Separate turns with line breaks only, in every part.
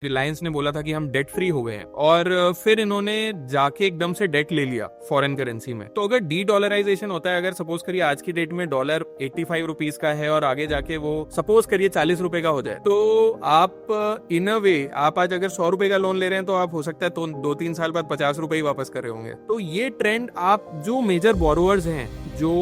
रिलायंस ने बोला था कि हम डेट फ्री हो गए हैं और फिर इन्होंने जाके एकदम से डेट ले लिया फॉरेन करेंसी में। तो अगर डी डॉलराइजेशन होता है, अगर सपोज करिए आज की डेट में डॉलर 85 रुपीज का है और आगे जाके वो सपोज करिए 40 रुपए का हो जाए, तो आप इन अ वे आप आज अगर 100 रुपए का लोन ले रहे हैं तो आप हो सकता है तो 2-3 साल बाद 50 रुपए ही वापस कर रहे होंगे। तो ये ट्रेंड आप जो मेजर बोरोवर्स हैं जो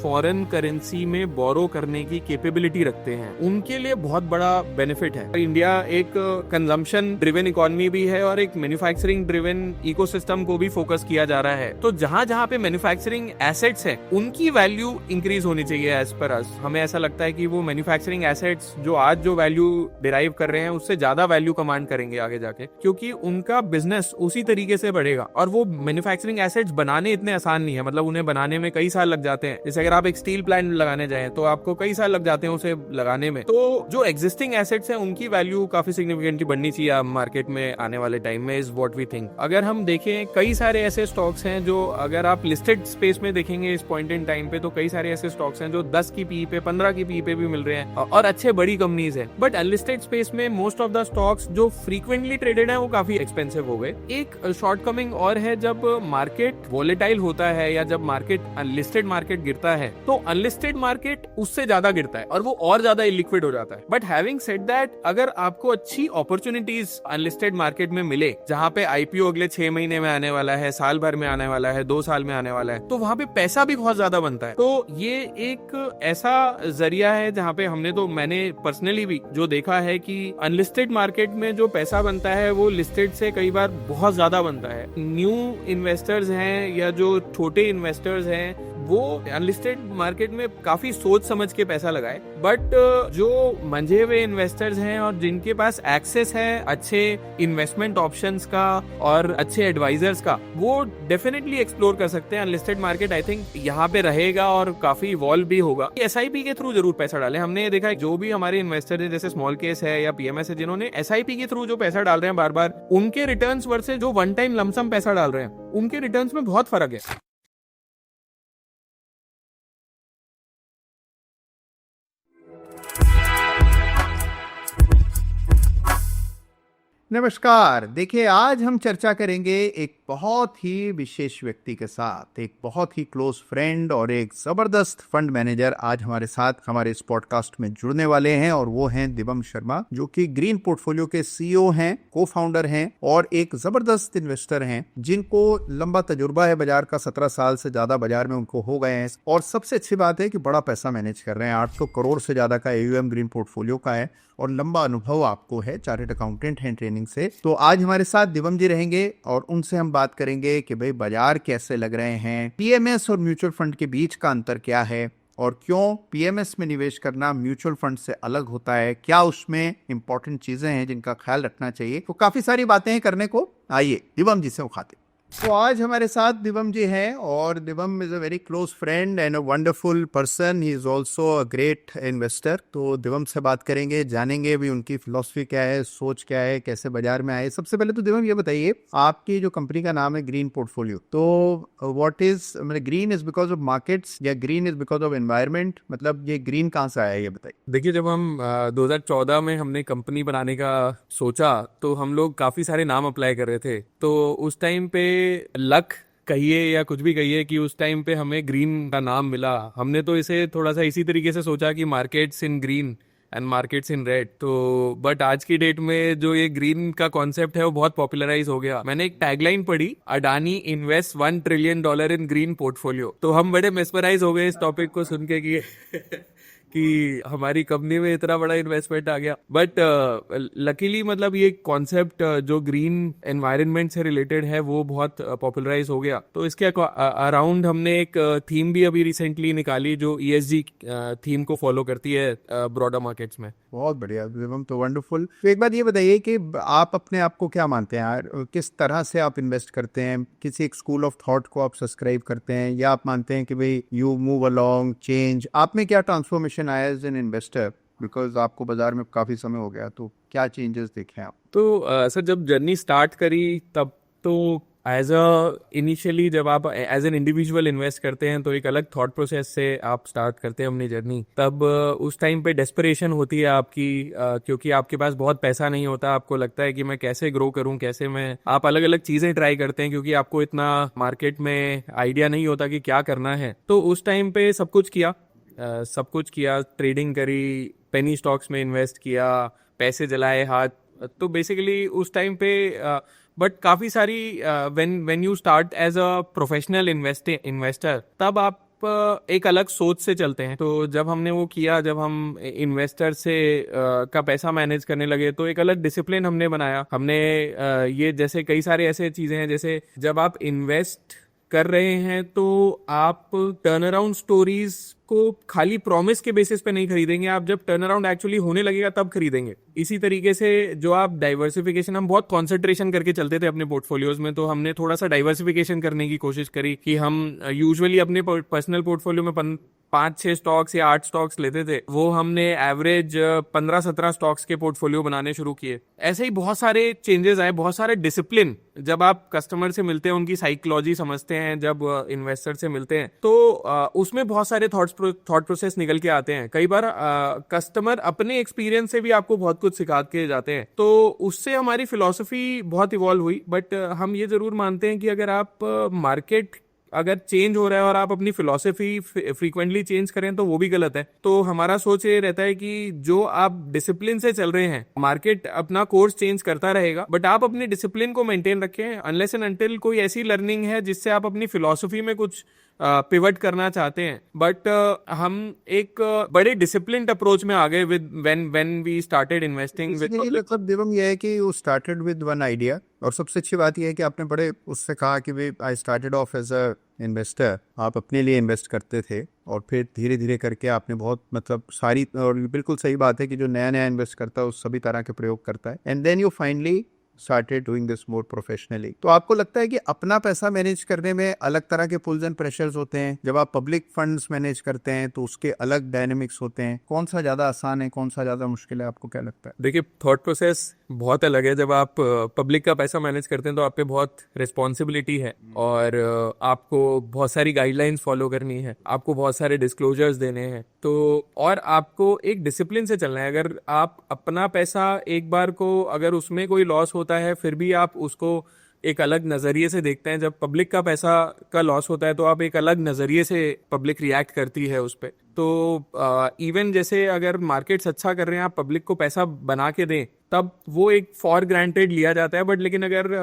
फॉरेन करेंसी में बोरो करने की कैपेबिलिटी रखते हैं उनके लिए बहुत बड़ा बेनिफिट है। इंडिया एक कंजम्पशन ड्रिवन इकोनॉमी भी है और एक मैन्युफैक्चरिंग ड्रिवन इकोसिस्टम को भी फोकस किया जा रहा है। तो जहां जहां पे मैन्युफैक्चरिंग एसेट्स है उनकी वैल्यू इंक्रीज होनी चाहिए। एज पर अस हमें ऐसा लगता है कि वो मैन्युफैक्चरिंग एसेट्स जो आज जो वैल्यू डिराइव कर रहे हैं उससे ज्यादा वैल्यू कमांड करेंगे आगे जाके, क्योंकि उनका बिजनेस उसी तरीके से बढ़ेगा। और वो मैन्युफैक्चरिंग एसेट्स बनाने इतने आसान नहीं है, मतलब उन्हें बनाने में कई साल लग जाते हैं। जैसे अगर आप एक स्टील प्लांट लगाने जाएं तो आपको कई साल लग जाते हैं उसे लगाने में। तो जो एग्जिस्टिंग एसेट्स हैं उनकी वैल्यू काफी सिग्निफिकेंटली बढ़नी चाहिए मार्केट में आने वाले टाइम में, इज व्हाट वी थिंक। अगर हम देखें कई सारे ऐसे स्टॉक्स हैं जो अगर आप लिस्टेड स्पेस में देखेंगे इस पॉइंट इन टाइम पे, तो कई सारे ऐसे स्टॉक्स हैं जो 10 की पी पे 15 की पी पे भी मिल रहे हैं और अच्छे बड़ी कंपनीज हैं। बट अनलिस्टेड स्पेस में मोस्ट ऑफ द स्टॉक्स जो फ्रीक्वेंटली ट्रेडेड है वो काफी एक्सपेंसिव हो गए। एक शॉर्टकमिंग और है, जब मार्केट वोलेटाइल होता है या जब मार्केट अनलिस्टेड मार्केट गिरता है तो अनलिस्टेड मार्केट उससे ज्यादा गिरता है और वो और ज्यादा इलिक्विड हो जाता है। बट हैविंग सेड दैट, अगर आपको अच्छी अपॉर्चुनिटीज अनलिस्टेड मार्केट में मिले जहां पे आईपीओ अगले 6 महीने में आने वाला है, साल भर में आने वाला है, 2 साल में आने वाला है, तो वहां पे पैसा भी बहुत ज्यादा बनता है। तो ये एक ऐसा जरिया है जहां पे मैंने पर्सनली भी जो देखा है कि अनलिस्टेड मार्केट में जो पैसा बनता है वो लिस्टेड से कई बार बहुत ज्यादा बनता है। न्यू इन्वेस्टर्स हैं या जो छोटे इन्वेस्टर्स हैं वो अनलिस्टेड मार्केट में काफी सोच समझ के पैसा लगाए। बट जो मंझे हुए इन्वेस्टर्स हैं और जिनके पास एक्सेस है अच्छे इन्वेस्टमेंट ऑप्शंस का और अच्छे एडवाइजर्स का, वो डेफिनेटली एक्सप्लोर कर सकते हैं अनलिस्टेड मार्केट। आई थिंक यहाँ पे रहेगा और काफी इवॉल्व भी होगा। एसआईपी के थ्रू जरूर पैसा डालें। हमने देखा है जो भी हमारे इन्वेस्टर है, जैसे स्मॉल केस है या पीएमएस है, जिन्होंने एसआईपी के थ्रू जो पैसा डाल रहे हैं बार बार, उनके रिटर्न्स वर्सेस जो वन टाइम लमसम पैसा डाल रहे हैं उनके रिटर्न्स में बहुत फर्क है।
नमस्कार। देखिए, आज हम चर्चा करेंगे एक बहुत ही विशेष व्यक्ति के साथ, एक बहुत ही क्लोज फ्रेंड और एक जबरदस्त फंड मैनेजर आज हमारे साथ हमारे इस पॉडकास्ट में जुड़ने वाले हैं और वो हैं दिवम शर्मा, जो कि ग्रीन पोर्टफोलियो के सीईओ हैं, को फाउंडर हैं और एक जबरदस्त इन्वेस्टर हैं जिनको लंबा तजुर्बा है बाजार का। 17 साल से ज्यादा बाजार में उनको हो गए हैं और सबसे अच्छी बात है कि बड़ा पैसा मैनेज कर रहे हैं। 800 करोड़ से ज्यादा का एयूएम ग्रीन पोर्टफोलियो का है और लंबा अनुभव आपको है, चार्टर्ड अकाउंटेंट हैं ट्रेनिंग से। तो आज हमारे साथ दिवम जी रहेंगे और उनसे हम बात करेंगे कि भाई बाजार कैसे लग रहे हैं, पीएमएस और म्यूचुअल फंड के बीच का अंतर क्या है और क्यों पीएमएस में निवेश करना म्यूचुअल फंड से अलग होता है, क्या उसमें इंपॉर्टेंट चीजें हैं जिनका ख्याल रखना चाहिए। तो काफी सारी बातें हैं करने को। आइए दिवम जी से उठाते। तो आज हमारे साथ दिवम जी हैं और Divam is a very close friend and a wonderful person. He is also a great investor. तो दिवम से बात करेंगे, जानेंगे भी उनकी फिलॉसफी क्या है, सोच क्या है, कैसे बाजार में आए। सबसे पहले तो दिवम ये बताइए, आपकी जो कंपनी का नाम है ग्रीन पोर्टफोलियो, तो व्हाट इज, मतलब green is because of markets या green is because of environment, मतलब ये ग्रीन कहाँ से आया ये बताइए।
देखिए, जब हम 2014 में हमने कंपनी बनाने का सोचा तो हम लोग काफी सारे नाम अप्लाई कर रहे थे। तो उस टाइम पे लक कहिए या कुछ भी कहिए कि उस टाइम पे हमें ग्रीन का नाम मिला। हमने तो इसे थोड़ा सा इसी तरीके से सोचा कि markets in green and markets in red. तो बट आज की डेट में जो ये ग्रीन का कॉन्सेप्ट है वो बहुत पॉपुलराइज हो गया। मैंने एक टैगलाइन पढ़ी, अडानी इन्वेस्ट $1 ट्रिलियन इन ग्रीन पोर्टफोलियो। तो हम बड़े मेस्मराइज हो गए इस टॉपिक को सुन के कि हमारी कंपनी में इतना बड़ा इन्वेस्टमेंट आ गया। बट लकीली मतलब ये कॉन्सेप्ट जो ग्रीन एनवायरनमेंट से रिलेटेड है वो बहुत पॉपुलराइज हो गया। तो इसके अराउंड हमने एक थीम भी अभी रिसेंटली निकाली जो ईएसजी थीम को फॉलो करती है ब्रॉडर मार्केट्स में।
बहुत बढ़िया दिवम, तो वंडरफुल। तो एक बात ये बताइए कि आप अपने आप को क्या मानते हैं यार, किस तरह से आप इन्वेस्ट करते हैं? किसी एक स्कूल ऑफ थॉट को आप सब्सक्राइब करते हैं या आप मानते हैं कि भाई यू मूव अलोंग चेंज? आप में क्या ट्रांसफॉर्मेशन आया एज एन इन्वेस्टर, बिकॉज आपको बाजार में काफी समय हो गया, तो क्या चेंजेस देखे आप?
तो सर, जब जर्नी स्टार्ट करी तब तो एज अ इनिशियली जब आप एज एन इंडिविजुअल इन्वेस्ट करते हैं तो एक अलग थॉट प्रोसेस से आप स्टार्ट करते हैं अपनी जर्नी। तब उस टाइम पे डेस्परेशन होती है आपकी, क्योंकि आपके पास बहुत पैसा नहीं होता। आपको लगता है कि मैं कैसे ग्रो करूं, कैसे मैं, आप अलग अलग चीजें ट्राई करते हैं क्योंकि आपको इतना मार्केट में आइडिया नहीं होता कि क्या करना है। तो उस टाइम पे सब कुछ किया, सब कुछ किया, ट्रेडिंग करी, पेनी स्टॉक्स में इन्वेस्ट किया, पैसे जलाए हाथ। तो बेसिकली उस टाइम पे बट काफी सारी when you start as a professional investor तब आप एक अलग सोच से चलते हैं। तो जब हमने वो किया, जब हम इन्वेस्टर से का पैसा मैनेज करने लगे तो एक अलग डिसिप्लिन हमने बनाया। हमने ये जैसे कई सारे ऐसे चीजें हैं, जैसे जब आप इन्वेस्ट कर रहे हैं तो आप टर्न अराउंड स्टोरीज को खाली प्रॉमिस के बेसिस पे नहीं खरीदेंगे, आप जब टर्न अराउंड एक्चुअली होने लगेगा तब खरीदेंगे। इसी तरीके से जो आप डाइवर्सिफिकेशन, हम बहुत कॉन्सेंट्रेशन करके चलते थे अपने पोर्टफोलियोज में, तो हमने थोड़ा सा डाइवर्सिफिकेशन करने की कोशिश करी कि हम यूजुअली अपने पर्सनल पोर्टफोलियो में 5-6 स्टॉक्स या 8 स्टॉक्स लेते थे, वो हमने एवरेज 15-17 स्टॉक्स के पोर्टफोलियो बनाने शुरू किए। ऐसे ही बहुत सारे चेंजेस आए, बहुत सारे डिसिप्लिन। जब आप कस्टमर से मिलते हैं, उनकी साइकोलॉजी समझते हैं, जब इन्वेस्टर से मिलते हैं तो उसमें बहुत सारे थॉट प्रोसेस निकल के आते हैं। कई बार कस्टमर अपने एक्सपीरियंस से भी आपको बहुत कुछ सिखा के जाते हैं, तो उससे हमारी फिलॉसफी बहुत इवॉल्व हुई। बट हम ये जरूर मानते हैं कि अगर आप मार्केट अगर चेंज हो रहा है और आप अपनी फिलॉसफी फ्रीक्वेंटली चेंज करें तो वो भी गलत है। तो हमारा सोच ये रहता है कि जो आप डिसिप्लिन से चल रहे हैं, मार्केट अपना कोर्स चेंज करता रहेगा बट आप अपने डिसिप्लिन को मेंटेन रखें, अनलेस एंड अनटिल कोई ऐसी लर्निंग है जिससे आप अपनी फिलॉसफी में कुछ पिवट करना चाहते हैं। बट हम एक बड़े डिसिप्लिन्ड अप्रोच में आ गए with when we started investing with.
मतलब देवम यह है कि you started with one idea, और सबसे अच्छी बात यह है कि आपने बड़े उससे कहा कि भाई I started off as a investor, आप अपने लिए इन्वेस्ट करते थे और फिर धीरे धीरे करके आपने बहुत मतलब सारी, और बिल्कुल सही बात है कि जो नया नया इन्वेस्ट करता है उस सभी तरह के प्रयोग करता है, and then you finally started doing this more professionally। तो आपको लगता है कि अपना पैसा मैनेज करने में अलग तरह के पुल्स एंड प्रेशर्स होते हैं, जब आप पब्लिक फंड्स मैनेज करते हैं तो उसके अलग डायनेमिक्स होते हैं, कौन सा ज्यादा आसान है, कौन सा ज्यादा मुश्किल है, आपको क्या लगता है?
देखिए, थॉट प्रोसेस बहुत अलग है। जब आप पब्लिक का पैसा मैनेज करते हैं तो आप पे बहुत रिस्पॉन्सिबिलिटी है और आपको बहुत सारी गाइडलाइंस फॉलो करनी है, आपको बहुत सारे डिस्क्लोजर्स देने हैं, तो और आपको एक डिसिप्लिन से चलना है। अगर आप अपना पैसा एक बार को अगर उसमें कोई लॉस होता है फिर भी आप उसको एक अलग नजरिए से देखते हैं, जब पब्लिक का पैसा का लॉस होता है तो आप एक अलग नजरिए से पब्लिक रिएक्ट करती है उस पर। तो इवन जैसे अगर मार्केट्स अच्छा कर रहे हैं, आप पब्लिक को पैसा बना के दें तब वो एक फॉर ग्रांटेड लिया जाता है। बट लेकिन अगर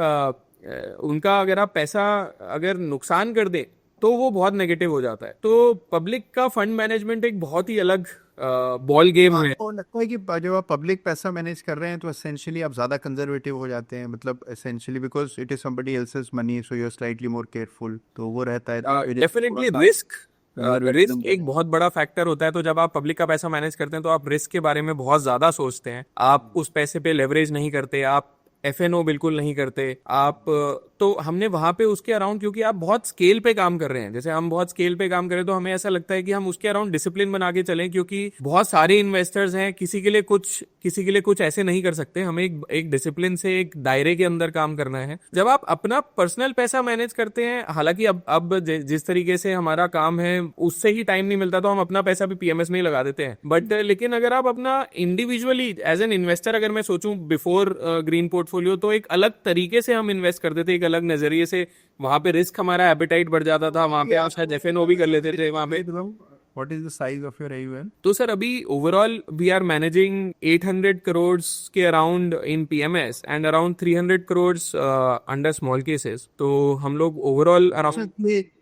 उनका अगर आप पैसा अगर नुकसान कर दें तो वो बहुत नेगेटिव हो जाता है। तो पब्लिक का फंड मैनेजमेंट एक बहुत ही अलग बॉल गेम है।
आपको लगता है कि जब आप पब्लिक पैसा मैनेज कर रहे हैं तो एसेंशियली आप ज्यादा कंजर्वेटिव हो जाते हैं, मतलब essentially because it is somebody else's money, so you are slightly more careful, तो वो रहता है
डेफिनेटली रिस्क एक बहुत बड़ा फैक्टर होता है। तो जब आप पब्लिक का पैसा मैनेज करते हैं तो आप रिस्क के बारे में बहुत ज्यादा सोचते हैं, आप उस पैसे पे लेवरेज नहीं करते, आप FNO बिल्कुल नहीं करते आप। तो हमने वहां पे उसके अराउंड, क्योंकि आप बहुत स्केल पे काम कर रहे हैं, जैसे हम बहुत स्केल पे काम करें तो हमें ऐसा लगता है कि हम उसके अराउंड डिसिप्लिन बना के चलें, क्योंकि बहुत सारे इन्वेस्टर्स हैं, किसी के लिए कुछ ऐसे नहीं कर सकते। हमें एक डिसिप्लिन से एक दायरे के अंदर काम करना है। जब आप अपना पर्सनल पैसा मैनेज करते हैं, हालांकि अब जिस तरीके से हमारा काम है उससे ही टाइम नहीं मिलता तो हम अपना पैसा भी PMS में ही लगा देते हैं। बट लेकिन अगर आप अपना इंडिविजुअली एज एन इन्वेस्टर, अगर मैं सोचूं बिफोर ग्रीन पोर्टफोलियो, तो एक अलग तरीके से हम इन्वेस्ट करते थे, एक अलग नजरिए से। वहां पे रिस्क, हमारा एपेटाइट बढ़ जाता था, वहां पे आप शायद FNO भी कर लेते थे वहां पे।
What is the size of your AUM?
तो सर अभी overall we are managing 800 crore के around in PMS and around 300 crore under small cases. तो हम लोग ओवरऑल अराउंड,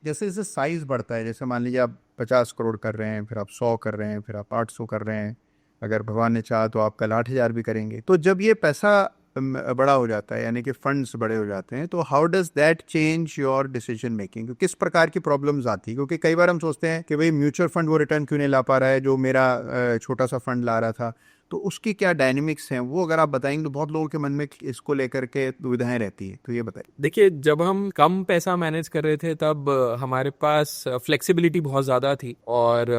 जैसे जैसे साइज बढ़ता है, जैसे मान लीजिए आप 50 करोड़ कर रहे हैं, फिर आप 100 कर रहे हैं, फिर आप 800 कर रहे हैं, अगर भगवान ने चाहा तो आप कल 8,000 भी करेंगे। तो जब ये पैसा बड़ा हो जाता है, यानी कि फंड्स बड़े हो जाते हैं, तो how does that change your decision making? किस प्रकार की प्रॉब्लम्स आती है? क्योंकि कई बार हम सोचते हैं कि भाई म्यूचुअल फंड वो रिटर्न क्यों नहीं ला पा रहा है जो मेरा छोटा सा फंड ला रहा था, तो उसकी क्या डायनेमिक्स हैं, वो अगर आप बताएंगे तो बहुत लोगों के मन में इसको लेकर के दुविधाएं रहती है, तो ये बताइए।
देखिए, जब हम कम पैसा मैनेज कर रहे थे तब हमारे पास फ्लेक्सिबिलिटी बहुत ज्यादा थी और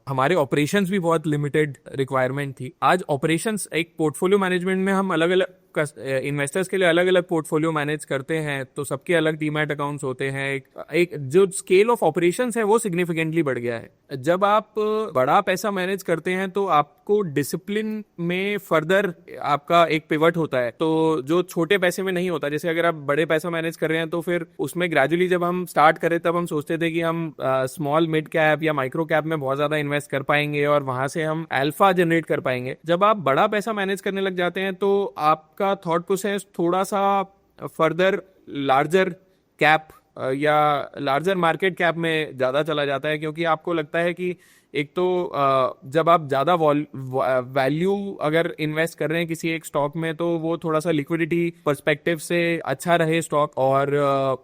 हमारे ऑपरेशंस भी बहुत लिमिटेड रिक्वायरमेंट थी। आज ऑपरेशंस, एक पोर्टफोलियो मैनेजमेंट में हम अलग अलग इन्वेस्टर्स के लिए अलग अलग पोर्टफोलियो मैनेज करते हैं, तो सबके अलग डीमैट अकाउंट्स होते हैं। एक जो स्केल ऑफ ऑपरेशंस है वो सिग्निफिकेंटली बढ़ गया है। जब आप बड़ा पैसा मैनेज करते हैं तो आपको डिसिप्लिन में फर्दर आपका एक पिवट होता है, तो जो छोटे पैसे में नहीं होता। जैसे अगर आप बड़े पैसा मैनेज कर रहे हैं तो फिर उसमें ग्रेजुअली जब हम स्टार्ट करें तब हम सोचते थे कि हम स्मॉल मिड कैप या माइक्रो कैप में बहुत ज्यादा इन्वेस्ट कर पाएंगे और वहां से हम अल्फा जनरेट कर पाएंगे। जब आप बड़ा पैसा मैनेज करने लग जाते हैं तो आपका थॉट प्रोसेस थोड़ा सा फर्दर लार्जर कैप या लार्जर मार्केट कैप में ज्यादा चला जाता है, क्योंकि आपको लगता है कि एक तो जब आप ज्यादा वैल्यू अगर इन्वेस्ट कर रहे हैं किसी एक स्टॉक में तो वो थोड़ा सा लिक्विडिटी पर्सपेक्टिव से अच्छा रहे स्टॉक, और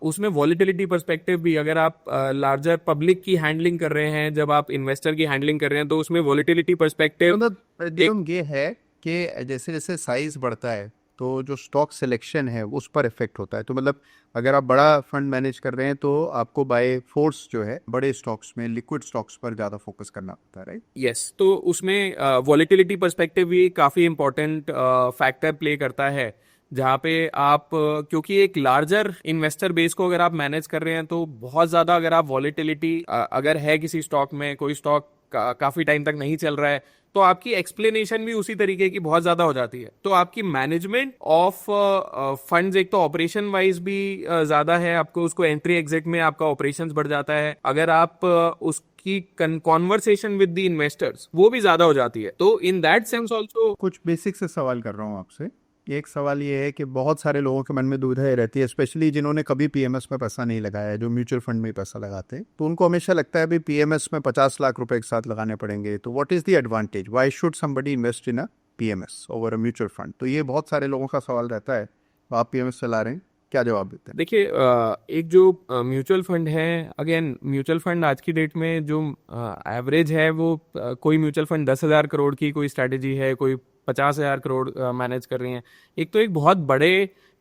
उसमें वॉलिटिलिटी पर्सपेक्टिव भी, अगर आप लार्जर पब्लिक की हैंडलिंग कर रहे हैं, जब आप इन्वेस्टर की हैंडलिंग कर रहे हैं तो उसमें वॉलिटिलिटी पर्सपेक्टिव
मतलब ये है कि जैसे जैसे साइज बढ़ता है तो जो स्टॉक सिलेक्शन है उस पर इफेक्ट होता है। तो मतलब अगर आप बड़ा फंड मैनेज कर रहे हैं तो आपको बाय फोर्स जो है बड़े स्टॉक्स में, लिक्विड स्टॉक्स पर ज्यादा फोकस करना होता है, राइट?
यस, तो उसमें वॉलिटिलिटी पर्सपेक्टिव भी काफी इंपॉर्टेंट फैक्टर प्ले करता है, जहाँ पे आप क्योंकि एक लार्जर इन्वेस्टर बेस को अगर आप मैनेज कर रहे हैं तो बहुत ज्यादा अगर आप वॉलिटिलिटी अगर है किसी स्टॉक में, कोई स्टॉक काफी टाइम तक नहीं चल रहा है, तो आपकी एक्सप्लेनेशन भी उसी तरीके की बहुत ज्यादा हो जाती है। तो आपकी मैनेजमेंट ऑफ फंड्स एक तो ऑपरेशन वाइज भी ज्यादा है, आपको उसको एंट्री एग्जिट में आपका ऑपरेशंस बढ़ जाता है। अगर आप उसकी कॉन्वर्सेशन विद द इन्वेस्टर्स वो भी ज्यादा हो जाती है। तो इन दैट सेंस ऑल्सो
कुछ बेसिक से सवाल कर रहा हूँ आपसे। एक सवाल ये है कि बहुत सारे लोगों के मन में दुविधा रहती है, स्पेशली जिन्होंने कभी पीएमएस में पैसा नहीं लगाया है, जो म्यूचुअल फंड में पैसा लगाते हैं, तो उनको हमेशा लगता है भी पीएमएस में 50 लाख रुपए एक साथ लगाने पड़ेंगे। तो what is the advantage, why should somebody invest in a PMS over a mutual fund? तो ये बहुत सारे लोगों का सवाल रहता है। तो आप पीएमएस चला रहे हैं, क्या जवाब देते हैं?
देखिए, एक जो म्यूचुअल फंड है, अगेन म्यूचुअल फंड आज की डेट में जो एवरेज है वो कोई म्यूचुअल फंड 10,000 करोड़ की कोई स्ट्रैटेजी है, कोई 50,000 करोड़ मैनेज कर रही हैं। एक तो एक बहुत बड़े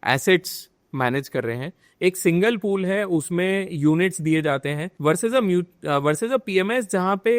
एसेट्स मैनेज कर रहे हैं, एक सिंगल पूल है उसमें यूनिट्स दिए जाते हैं, वर्सेज अ पीएमएस जहां पे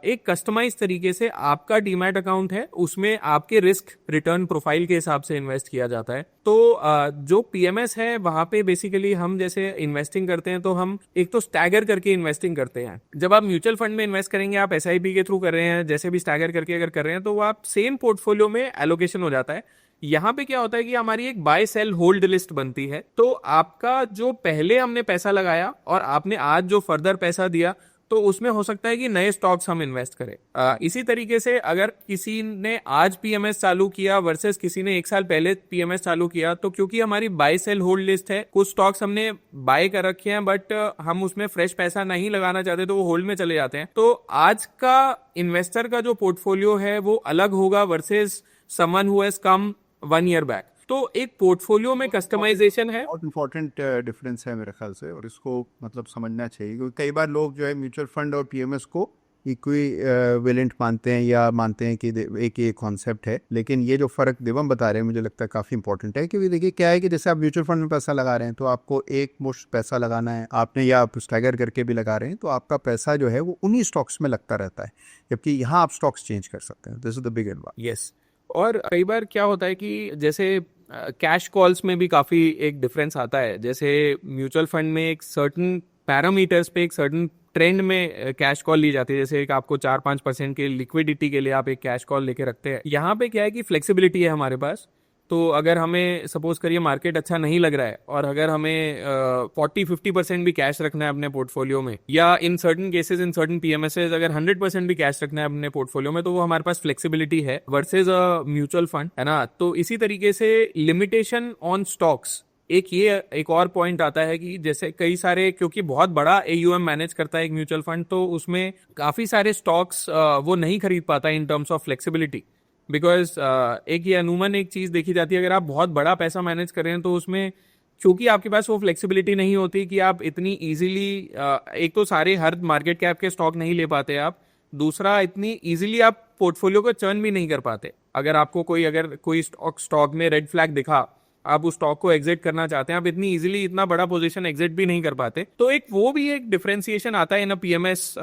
एक कस्टमाइज तरीके से आपका डीमैट अकाउंट है, उसमें आपके रिस्क रिटर्न प्रोफाइल के हिसाब से इन्वेस्ट किया जाता है। तो जो पीएमएस है वहां पे बेसिकली हम जैसे इन्वेस्टिंग करते हैं तो हम एक तो स्टैगर करके इन्वेस्टिंग करते हैं। जब आप म्यूचुअल फंड में इन्वेस्ट करेंगे, आप एसआईपी के थ्रू कर रहे हैं, जैसे भी स्टैगर करके अगर कर रहे हैं, तो वो आप सेम पोर्टफोलियो में एलोकेशन हो जाता है। यहाँ पे क्या होता है कि हमारी एक बाय सेल होल्ड लिस्ट बनती है, तो आपका जो पहले हमने पैसा लगाया और आपने आज जो फर्दर पैसा दिया, तो उसमें हो सकता है कि नए स्टॉक्स हम इन्वेस्ट करें। इसी तरीके से अगर किसी ने आज पीएमएस चालू किया वर्सेस किसी ने एक साल पहले पीएमएस चालू किया, तो क्योंकि हमारी बाय सेल होल्ड लिस्ट है, कुछ स्टॉक्स हमने बाय कर रखे हैं बट हम उसमें फ्रेश पैसा नहीं लगाना चाहते तो वो होल्ड में चले जाते हैं। तो आज का इन्वेस्टर का जो पोर्टफोलियो है वो अलग होगा versus someone who has come 1 year back. तो एक पोर्टफोलियो में कस्टमाइजेशन है,
बहुत इंपॉर्टेंट डिफरेंस है मेरे ख्याल से, और इसको मतलब समझना चाहिए, क्योंकि कई बार लोग जो है म्यूचुअल फंड और पीएमएस को इक्विवेलेंट मानते हैं या मानते हैं कि एक ये कॉन्सेप्ट है। लेकिन ये जो फर्क दिवम बता रहे हैं मुझे लगता है काफी इंपॉर्टेंट है, क्योंकि देखिए क्या है कि जैसे आप म्यूचुअल फंड में पैसा लगा रहे हैं तो आपको एक मुश्त पैसा लगाना है आपने, या आप स्टैगर करके भी लगा रहे हैं तो आपका पैसा जो है वो उन्हीं स्टॉक्स में लगता रहता है, जबकि यहाँ आप स्टॉक्स चेंज कर सकते हैं। This is the big advantage.
Yes. और कई बार क्या होता है कि जैसे कैश कॉल्स में भी काफी एक डिफरेंस आता है। जैसे म्यूचुअल फंड में एक सर्टन पैरामीटर्स पे एक सर्टन ट्रेंड में कैश कॉल ली जाती है, जैसे एक आपको 4-5% के लिक्विडिटी के लिए आप एक कैश कॉल लेके रखते हैं। यहाँ पे क्या है कि फ्लेक्सिबिलिटी है हमारे पास। तो अगर हमें सपोज करिए मार्केट अच्छा नहीं लग रहा है और अगर हमें 40-50% भी कैश रखना है अपने पोर्टफोलियो में, या in certain cases in certain PMSs अगर 100% भी कैश रखना है अपने पोर्टफोलियो में, तो वो हमारे पास फ्लेक्सिबिलिटी है वर्सेज अ म्यूचुअल फंड, है ना। तो इसी तरीके से लिमिटेशन ऑन स्टॉक्स एक और पॉइंट आता है कि जैसे कई सारे, क्योंकि बहुत बड़ा एयूएम मैनेज करता है एक म्यूचुअल फंड, तो उसमें काफी सारे स्टॉक्स वो नहीं खरीद पाता in terms of flexibility. Because एक ये अनूमन एक चीज देखी जाती है, अगर आप बहुत बड़ा पैसा मैनेज कर रहे हैं तो उसमें क्योंकि आपके पास वो फ्लेक्सिबिलिटी नहीं होती कि आप इतनी इजीली, एक तो सारे हर मार्केट कैप के स्टॉक नहीं ले पाते आप, दूसरा इतनी इजीली आप पोर्टफोलियो को चर्न भी नहीं कर पाते। अगर आपको कोई स्टॉक में रेड फ्लैग दिखा आप उस स्टॉक को एग्जिट करना चाहते हैं, आप इतनी इजीली इतना बड़ा पोजीशन एग्जिट भी नहीं कर पाते। तो एक वो भी एक डिफरेंशिएशन आता है इन पीएमएस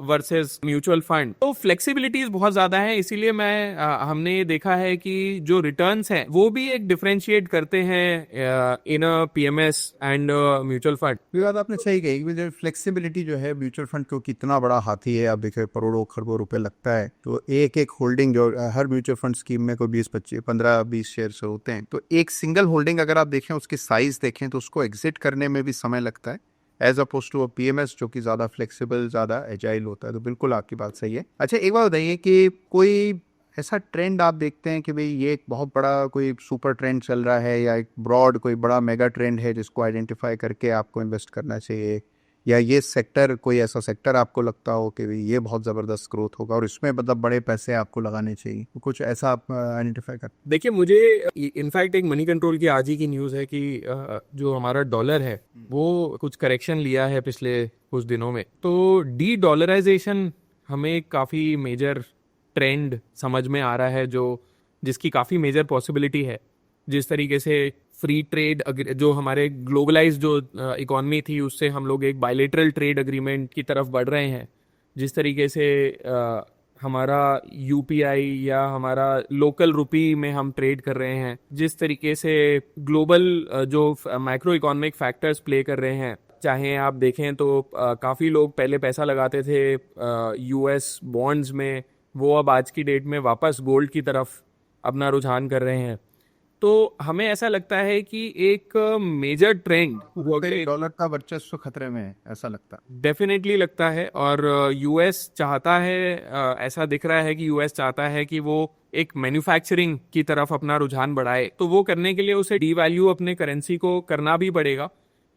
वर्सेस म्यूचुअल फंड। तो फ्लेक्सिबिलिटीज बहुत ज्यादा है, इसीलिए हमने ये देखा है कि जो रिटर्न्स हैं वो भी एक डिफरेंशिएट करते हैं इन पीएमएस एंड म्यूचुअल फंड।
ये बात आपने सही कही, फ्लेक्सिबिलिटी जो है म्यूचुअल फंड को कितना बड़ा हाथी है। आप देखिए करोड़ों खरबों रुपए लगता है, तो एक एक होल्डिंग जो हर म्यूचुअल फंड स्कीम में कोई 15-20 शेयर होते हैं, तो एक सिंगल होल्डिंग अगर आप देखें, उसकी साइज देखें, तो उसको एग्जिट करने में भी समय लगता है एज अपोज टू पीएमएस जो कि ज्यादा फ्लेक्सिबल, ज्यादा एजाइल होता है। तो बिल्कुल आपकी बात सही है। अच्छा, एक बात बताइए कि कोई ऐसा ट्रेंड आप देखते हैं कि भाई ये एक बहुत बड़ा कोई सुपर ट्रेंड चल रहा है, या एक ब्रॉड कोई बड़ा मेगा ट्रेंड है जिसको आइडेंटिफाई करके आपको इन्वेस्ट करना चाहिए, या ये सेक्टर कोई ऐसा सेक्टर आपको लगता हो कि भाई ये बहुत ज़बरदस्त ग्रोथ होगा और इसमें मतलब बड़े पैसे आपको लगाने चाहिए, तो कुछ ऐसा आप आइडेंटिफाई कर?
देखिए, मुझे इनफैक्ट एक मनी कंट्रोल की आज ही की न्यूज़ है कि जो हमारा डॉलर है वो कुछ करेक्शन लिया है पिछले कुछ दिनों में। तो डी डॉलराइजेशन हमें काफ़ी मेजर ट्रेंड समझ में आ रहा है, जिसकी काफ़ी मेजर पॉसिबिलिटी है। जिस तरीके से फ्री ट्रेड जो हमारे ग्लोबलाइज जो इकॉनमी थी, उससे हम लोग एक बायलेटरल ट्रेड अग्रीमेंट की तरफ बढ़ रहे हैं। जिस तरीके से हमारा यूपीआई या हमारा लोकल रुपी में हम ट्रेड कर रहे हैं, जिस तरीके से ग्लोबल जो मैक्रो इकोनॉमिक फैक्टर्स प्ले कर रहे हैं, चाहे आप देखें तो काफ़ी लोग पहले पैसा लगाते थे यूएस बॉन्ड्स में, वो अब आज की डेट में वापस गोल्ड की तरफ अपना रुझान कर रहे हैं। तो हमें ऐसा लगता है कि एक मेजर ट्रेंड
डॉलर का वर्चस्व खतरे में है, ऐसा लगता है।
डेफिनेटली लगता है। और यूएस चाहता है, ऐसा दिख रहा है कि यूएस चाहता है कि वो एक मैन्युफैक्चरिंग की तरफ अपना रुझान बढ़ाए। तो वो करने के लिए उसे डीवैल्यू अपने करेंसी को करना भी पड़ेगा।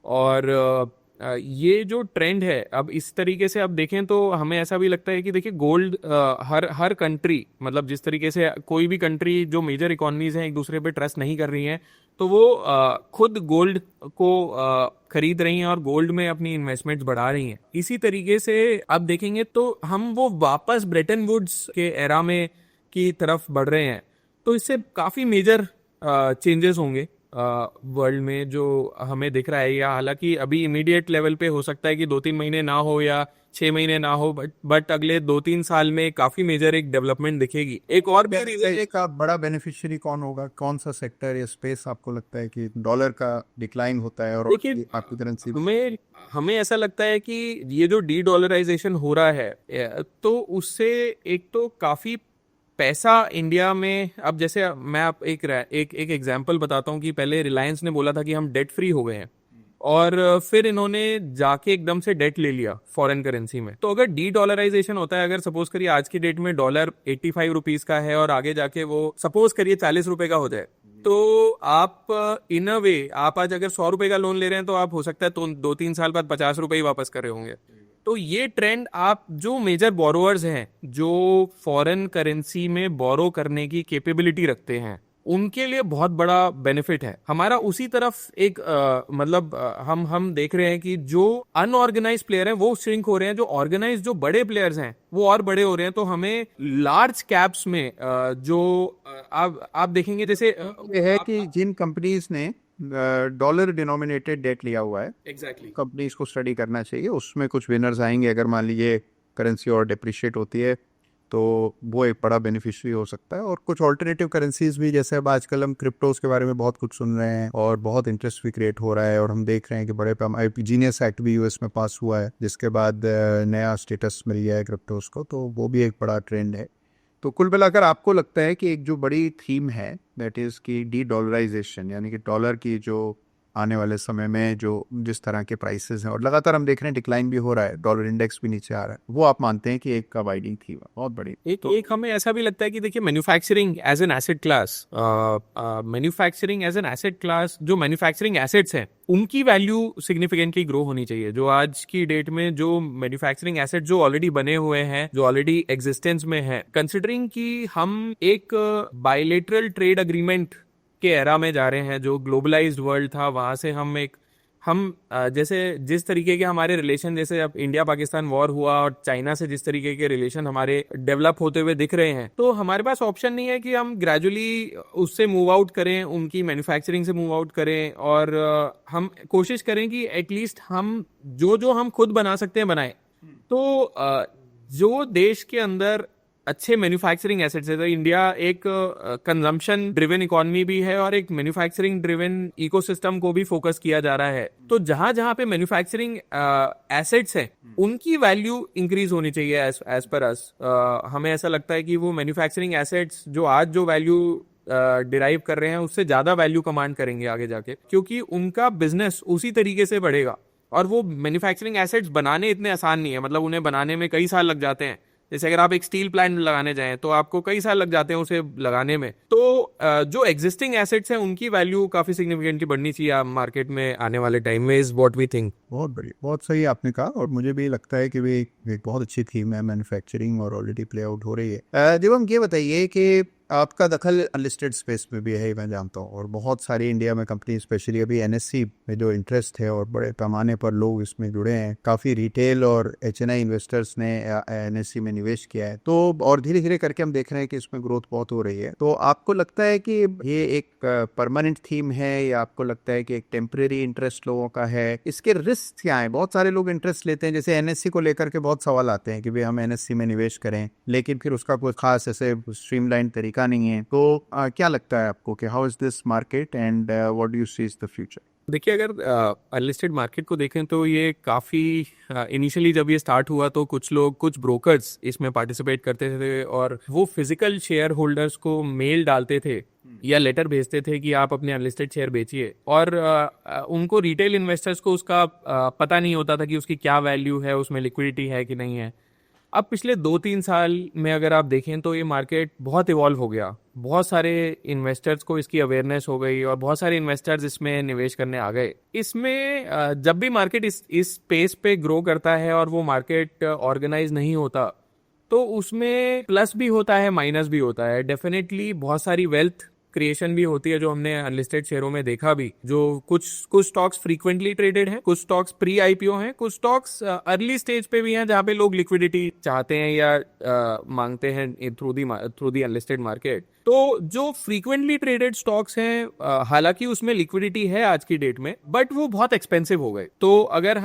और ये जो ट्रेंड है, अब इस तरीके से अब देखें तो हमें ऐसा भी लगता है कि देखिए गोल्ड हर कंट्री, मतलब जिस तरीके से कोई भी कंट्री जो मेजर इकोनॉमीज हैं एक दूसरे पे ट्रस्ट नहीं कर रही हैं, तो वो खुद गोल्ड को खरीद रही हैं और गोल्ड में अपनी इन्वेस्टमेंट्स बढ़ा रही हैं। इसी तरीके से अब देखेंगे तो हम वो वापस ब्रेटन वुड्स के एरा में की तरफ बढ़ रहे हैं। तो इससे काफ़ी मेजर चेंजेस होंगे वर्ल्ड में, जो हमें दिख रहा है। या हालांकि अभी इमीडिएट लेवल पे हो सकता है कि 2-3 महीने ना हो या 6 महीने ना हो, बट अगले 2-3 साल में काफी मेजर एक डेवलपमेंट दिखेगी। एक और
एक बड़ा बेनिफिशियरी कौन होगा, कौन सा सेक्टर या स्पेस आपको लगता है कि डॉलर का डिक्लाइन होता है और आपकी करेंसी?
हमें ऐसा लगता है कि ये जो डी डॉलराइजेशन हो रहा है, तो उससे एक तो काफी पैसा इंडिया में, अब जैसे मैं आप एक एग्जांपल बताता हूँ कि पहले रिलायंस ने बोला था कि हम डेट फ्री हो गए हैं, और फिर इन्होंने जाके एकदम से डेट ले लिया फॉरेन करेंसी में। तो अगर डी डॉलराइजेशन होता है, अगर सपोज करिए आज की डेट में डॉलर 85 रुपीज का है और आगे जाके वो सपोज करिए 40 रुपए का हो जाए, तो आप इन अ वे आप आज अगर 100 रुपए का लोन ले रहे हैं, तो आप हो सकता है तो 2-3 साल बाद 50 रुपए ही वापस कर रहे होंगे। तो ये ट्रेंड, आप जो मेजर बोरोअर्स हैं जो फॉरेन करेंसी में बोरो करने की कैपेबिलिटी रखते हैं, उनके लिए बहुत बड़ा बेनिफिट है। हमारा उसी तरफ एक हम देख रहे हैं कि जो अनऑर्गेनाइज प्लेयर हैं वो श्रिंक हो रहे हैं, जो ऑर्गेनाइज जो बड़े प्लेयर्स हैं वो और बड़े हो रहे हैं। तो हमें लार्ज कैप्स में जो आप देखेंगे, जैसे
ये है कि जिन कंपनीज ने डॉलर डिनोमिनेटेड डेट लिया हुआ है,
एग्जैक्टली
कंपनीज को स्टडी करना चाहिए, उसमें कुछ विनर्स आएंगे। अगर मान लीजिए करेंसी और डिप्रिशिएट होती है तो वो एक बड़ा बेनिफिशियरी हो सकता है। और कुछ ऑल्टरनेटिव करेंसीज भी, जैसे अब आजकल हम क्रिप्टोज के बारे में बहुत कुछ सुन रहे हैं और बहुत इंटरेस्ट भी क्रिएट हो रहा है, और हम देख रहे हैं कि बड़े जीनियस एक्ट भी यूएस में पास हुआ है, जिसके बाद नया स्टेटस मिल गया है क्रिप्टोज को, तो वो भी एक बड़ा ट्रेंड है। तो कुल मिलाकर आपको लगता है कि एक जो बड़ी थीम है दैट इज की डी डॉलराइजेशन, यानी कि डॉलर की जो आने वाले समय में जो जिस तरह के प्राइसेस हैं, और लगातार हम देख रहे हैं डिक्लाइन भी हो रहा है, डॉलर इंडेक्स भी नीचे आ रहा है, वो आप मानते हैं कि एक का बाइडिंग थी बहुत बड़ी।
एक हमें ऐसा भी लगता है कि देखिए manufacturing as an asset class, जो मैन्युफैक्चरिंग एसेट्स हैं उनकी वैल्यू सिग्निफिकेंटली ग्रो होनी चाहिए। जो आज की डेट में जो मैन्युफैक्चरिंग एसेट जो ऑलरेडी बने हुए हैं, जो ऑलरेडी एग्जिस्टेंस में है, कंसिडरिंग कि हम एक बायलेटरल ट्रेड अग्रीमेंट के एरा में जा रहे हैं, जो ग्लोबलाइज्ड वर्ल्ड था वहां से हम एक हम जैसे जिस तरीके के हमारे रिलेशन, जैसे अब इंडिया पाकिस्तान वॉर हुआ और चाइना से जिस तरीके के रिलेशन हमारे डेवलप होते हुए दिख रहे हैं, तो हमारे पास ऑप्शन नहीं है कि हम ग्रेजुअली उससे मूव आउट करें, उनकी मैन्युफैक्चरिंग से मूव आउट करें, और हम कोशिश करें कि एटलीस्ट हम जो हम खुद बना सकते हैं बनाएं। तो जो देश के अंदर अच्छे मैन्युफैक्चरिंग एसेट्स है, तो इंडिया एक कंजम्पशन ड्रिवन इकोनॉमी भी है और एक मैन्युफैक्चरिंग ड्रिवन इकोसिस्टम को भी फोकस किया जा रहा है। तो जहां जहां पे मैन्युफैक्चरिंग एसेट्स है उनकी वैल्यू इंक्रीज होनी चाहिए एज पर अस। हमें ऐसा लगता है कि वो मैन्युफैक्चरिंग एसेट्स जो आज जो वैल्यू डिराइव कर रहे हैं उससे ज्यादा वैल्यू कमांड करेंगे आगे जाके, क्योंकि उनका बिजनेस उसी तरीके से बढ़ेगा। और वो मैन्युफैक्चरिंग एसेट्स बनाने इतने आसान नहीं है, मतलब उन्हें बनाने में कई साल लग जाते हैं। जैसे अगर आप एक स्टील प्लांट लगाने जाएं तो आपको कई साल लग जाते हैं उसे लगाने में। तो जो एग्जिस्टिंग एसेट्स हैं उनकी वैल्यू काफी सिग्निफिकेंटली बढ़नी चाहिए मार्केट में आने वाले टाइम में, इज व्हाट वी थिंक।
बहुत बढ़िया, बहुत सही आपने कहा, और मुझे भी लगता है कि वे एक बहुत अच्छी थीम है मैन्युफैक्चरिंग और ऑलरेडी प्ले आउट हो रही है। जब हम ये बताइए कि आपका दखल अनलिस्टेड स्पेस में भी है, मैं जानता हूँ, और बहुत सारी इंडिया में कंपनी, स्पेशली अभी एनएससी में जो इंटरेस्ट है और बड़े पैमाने पर लोग इसमें जुड़े हैं, काफ़ी रिटेल और एचएनआई इन्वेस्टर्स ने एनएससी में निवेश किया है, तो और धीरे धीरे करके हम देख रहे हैं कि इसमें ग्रोथ बहुत हो रही है। तो आपको लगता है कि ये एक परमानेंट थीम है, या आपको लगता है कि एक टेम्परेरी इंटरेस्ट लोगों का है? इसके रिस्क क्या है? बहुत सारे लोग इंटरेस्ट लेते हैं, जैसे एनएससी को लेकर के बहुत सवाल आते हैं कि भाई हम एनएससी में निवेश करें, लेकिन फिर उसका कोई खास ऐसे स्ट्रीमलाइन तरीका नहीं है। तो क्या लगता है आपको कि how is this market and what do you see is the future?
देखिए, अगर अनलिस्टेड मार्केट को देखें तो ये काफ़ी इनिशियली जब ये स्टार्ट हुआ तो कुछ लोग, कुछ ब्रोकर्स इसमें पार्टिसिपेट करते थे, और वो फिजिकल शेयर होल्डर्स को मेल डालते थे या लेटर भेजते थे कि आप अपने अनलिस्टेड शेयर बेचिए, और उनको रिटेल इन्वेस्टर्स को उसका पता नहीं होता था कि उसकी क्या वैल्यू है, उसमें लिक्विडिटी है कि नहीं है। अब पिछले 2-3 साल में अगर आप देखें तो ये मार्केट बहुत इवॉल्व हो गया, बहुत सारे इन्वेस्टर्स को इसकी अवेयरनेस हो गई और बहुत सारे इन्वेस्टर्स इसमें निवेश करने आ गए। इसमें जब भी मार्केट इस स्पेस पे ग्रो करता है और वो मार्केट ऑर्गेनाइज नहीं होता, तो उसमें प्लस भी होता है, माइनस भी होता है। डेफिनेटली बहुत सारी वेल्थ क्रिएशन भी होती है, जो हमने अनलिस्टेड शेयरों में देखा भी। जो कुछ स्टॉक्स फ्रीक्वेंटली ट्रेडेड हैं, कुछ स्टॉक्स प्री आईपीओ हैं, कुछ स्टॉक्स अर्ली स्टेज पे भी हैं जहां पे लोग लिक्विडिटी चाहते हैं या मांगते हैं थ्रू दी अनलिस्टेड मार्केट। तो जो फ्रीक्वेंटली ट्रेडेड स्टॉक्स हैं, हालांकि उसमें लिक्विडिटी है आज की डेट में, बट वो बहुत एक्सपेंसिव हो गए। तो अगर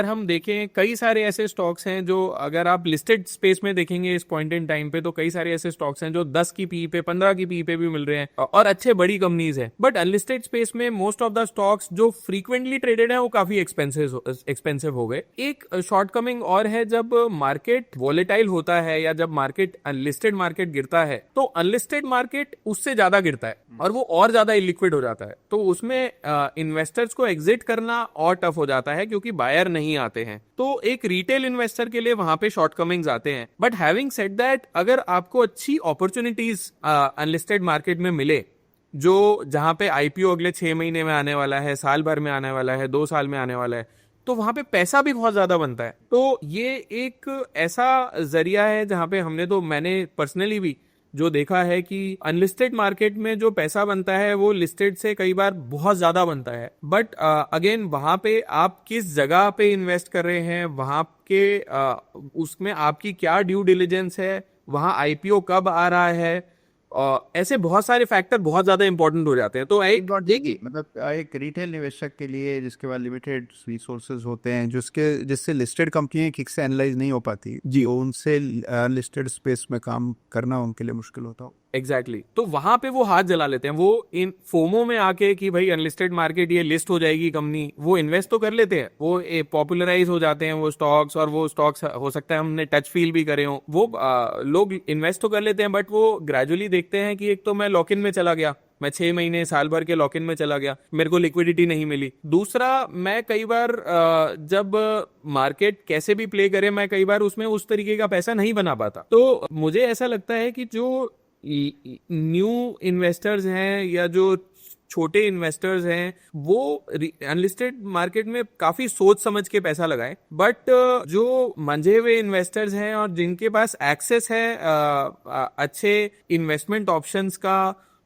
हम देखें, कई सारे ऐसे स्टॉक्स हैं जो, अगर आप लिस्टेड स्पेस में देखेंगे इस पॉइंट इन टाइम पे, तो कई सारे ऐसे स्टॉक्स हैं जो 10 की पी पे, 15 की पी पे भी मिल रहे हैं और अच्छे बड़ी कंपनीज हैं। बट अनलिस्टेड स्पेस में मोस्ट ऑफ द स्टॉक्स जो फ्रीक्वेंटली ट्रेडेड हैं वो काफी एक्सपेंसिव हो गए। एक शॉर्टकमिंग और है, जब मार्केट वॉलेटाइल होता है या जब मार्केट अनलिस्टेड मार्केट गिरता है तो अनलिस्टेड मार्केट उससे ज्यादा गिरता है और वो और ज्यादा इलिक्विड हो जाता है। तो उसमें इन्वेस्टर्स को एग्जिट करना और टफ हो जाता है क्योंकि बायर नहीं आते हैं। तो एक रिटेल इन्वेस्टर के लिए वहां पे शॉर्टकमिंग्स आते हैं। बट हैविंग सेड दैट, अगर आपको अच्छी अपॉर्चुनिटीज अनलिस्टेड मार्केट में मिले, जो जहां पे आईपीओ अगले 6 महीने में आने वाला है, साल भर में आने वाला है, 2 साल में आने वाला है, तो वहां पे पैसा भी बहुत ज्यादा बनता है। तो ये एक ऐसा जरिया है जहां पे मैंने पर्सनली भी जो देखा है कि अनलिस्टेड मार्केट में जो पैसा बनता है वो लिस्टेड से कई बार बहुत ज्यादा बनता है। बट अगेन वहां पे आप किस जगह पे इन्वेस्ट कर रहे हैं, वहां के उसमें आपकी क्या ड्यू डिलिजेंस है, वहां आईपीओ कब आ रहा है, ऐसे बहुत सारे फैक्टर बहुत ज्यादा इंपॉर्टेंट हो जाते हैं। तो
मतलब एक रिटेल निवेशक के लिए जिसके पास लिमिटेड रिसोर्सेज होते हैं, जिससे लिस्टेड कंपनियां ठीक से एनालाइज नहीं हो पाती जी, उनसे लिस्टेड स्पेस में काम करना उनके लिए मुश्किल होता हो।
एग्जैक्टली तो वहां पे वो हाथ जला लेते हैं। वो इन फोमो में आके कि भाई अनलिस्टेड मार्केट, ये लिस्ट हो जाएगी कंपनी, वो इन्वेस्ट तो कर लेते हैं, वो पॉपुलराइज हो जाते हैं वो स्टॉक्स, और वो स्टॉक्स हो सकता है हमने टच फील भी करे हो, वो लोग इन्वेस्ट तो कर लेते हैं। बट वो ग्रेजुअली देखते हैं कि एक तो मैं लॉक इन में चला गया, मैं 6 महीने साल भर के लॉक इन में चला गया, मेरे को लिक्विडिटी नहीं मिली। दूसरा, मैं कई बार जब मार्केट कैसे भी प्ले करे, मैं कई बार उसमें उस तरीके का पैसा नहीं बना पाता। तो मुझे ऐसा लगता है कि जो न्यू इन्वेस्टर्स हैं या जो छोटे इन्वेस्टर्स हैं, वो अनलिस्टेड मार्केट में काफी सोच समझ के पैसा लगाएं। बट जो मंझे हुए इन्वेस्टर्स हैं और जिनके पास एक्सेस है अच्छे इन्वेस्टमेंट ऑप्शंस का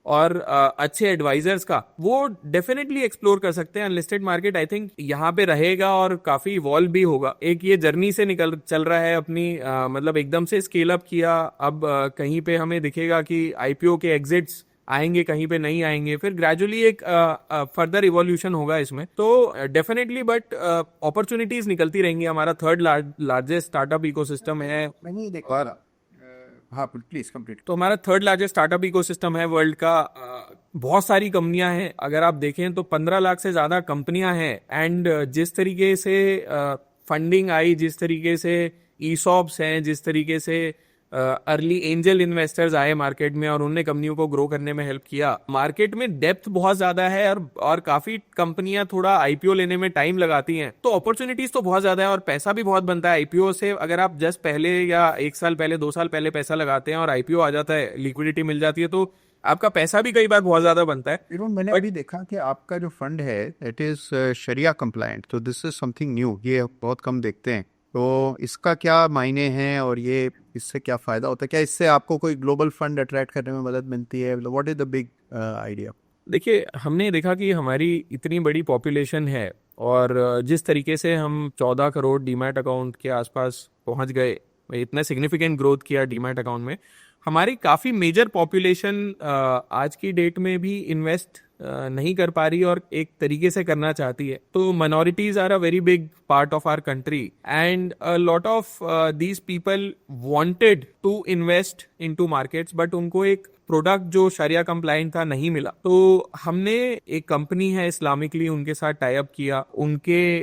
और अच्छे एडवाइजर्स का, वो डेफिनेटली एक्सप्लोर कर सकते हैं अनलिस्टेड मार्केट। आई थिंक यहाँ पे रहेगा और काफी इवॉल्व भी होगा। एक ये जर्नी से निकल चल रहा है अपनी, मतलब एकदम से स्केल अप किया, अब कहीं पे हमें दिखेगा कि आईपीओ के एग्जिट्स आएंगे, कहीं पे नहीं आएंगे, फिर ग्रेजुअली एक फर्दर इवोल्यूशन होगा इसमें। तो डेफिनेटली बट अपॉर्चुनिटीज निकलती रहेंगी। हमारा थर्ड लार्जेस्ट स्टार्टअप इकोसिस्टम है।
मैंने ये देखा। हाँ प्लीज कंप्लीट।
तो हमारा थर्ड लार्जेस्ट स्टार्टअप इकोसिस्टम है वर्ल्ड का। बहुत सारी कंपनियां हैं, अगर आप देखें तो 15 लाख से ज्यादा कंपनियां हैं। एंड जिस तरीके से फंडिंग आई, जिस तरीके से ईसॉप्स हैं, जिस तरीके से अर्ली एंजल इन्वेस्टर्स आए मार्केट में और उनने कंपनियों को ग्रो करने में हेल्प किया। मार्केट में डेप्थ बहुत ज्यादा है और काफी कंपनियां थोड़ा आईपीओ लेने में टाइम लगाती हैं, तो अपॉर्चुनिटीज तो बहुत ज्यादा है और पैसा भी बहुत बनता है आईपीओ से। अगर आप जस्ट पहले या 1 साल पहले, 2 साल पहले पैसा लगाते हैं और आईपीओ आ जाता है, लिक्विडिटी मिल जाती है, तो आपका पैसा भी कई बार बहुत ज्यादा बनता है।
मैंने अभी देखा कि आपका जो फंड है दैट इज शरिया कंप्लायंट, तो दिस इज समथिंग न्यू, ये बहुत कम देखते हैं। तो इसका क्या मायने हैं और ये इससे क्या फायदा होता है? क्या इससे आपको कोई ग्लोबल फंड अट्रैक्ट करने में मदद मिलती है? What is the big idea?
देखिए, हमने देखा कि हमारी इतनी बड़ी पॉपुलेशन है और जिस तरीके से हम 14 करोड़ डीमैट अकाउंट के आसपास पहुंच गए, इतना सिग्निफिकेंट ग्रोथ किया डीमैट अकाउंट में, हमारी काफ़ी मेजर पॉपुलेशन आज की डेट में भी इन्वेस्ट नहीं कर पा रही और एक तरीके से करना चाहती है। तो minorities are a very big part of our country and a lot of these people wanted to invest into markets, but उनको एक प्रोडक्ट जो शरिया कंप्लाइंट था नहीं मिला। तो हमने एक कंपनी है इस्लामिकली, उनके साथ टाई अप किया।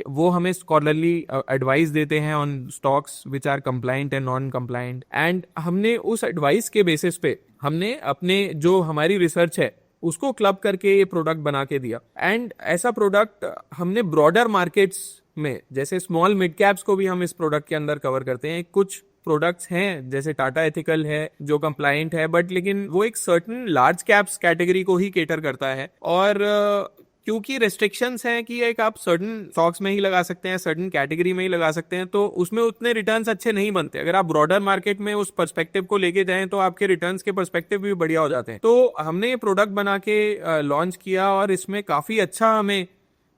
वो हमें स्कॉलरली एडवाइस देते हैं on stocks which are compliant and non compliant. And हमने उस एडवाइस के बेसिस पे हमने अपने जो हमारी रिसर्च है उसको क्लब करके ये प्रोडक्ट बना के दिया। एंड ऐसा प्रोडक्ट हमने ब्रॉडर मार्केट्स में, जैसे स्मॉल मिड कैप्स को भी हम इस प्रोडक्ट के अंदर कवर करते हैं। कुछ प्रोडक्ट्स हैं जैसे टाटा एथिकल है जो कंप्लाइंट है, बट लेकिन वो एक सर्टेन लार्ज कैप्स कैटेगरी को ही केटर करता है। और क्योंकि रेस्ट्रिक्शंस हैं कि एक आप सर्टेन स्टॉक्स में ही लगा सकते हैं, सर्टेन कैटेगरी में ही लगा सकते हैं, तो उसमें उतने रिटर्न्स अच्छे नहीं बनते। अगर आप ब्रॉडर मार्केट में उस पर्सपेक्टिव को लेके जाएं तो आपके रिटर्न्स के पर्सपेक्टिव भी बढ़िया हो जाते हैं। तो हमने ये प्रोडक्ट बना के लॉन्च किया और इसमें काफी अच्छा हमें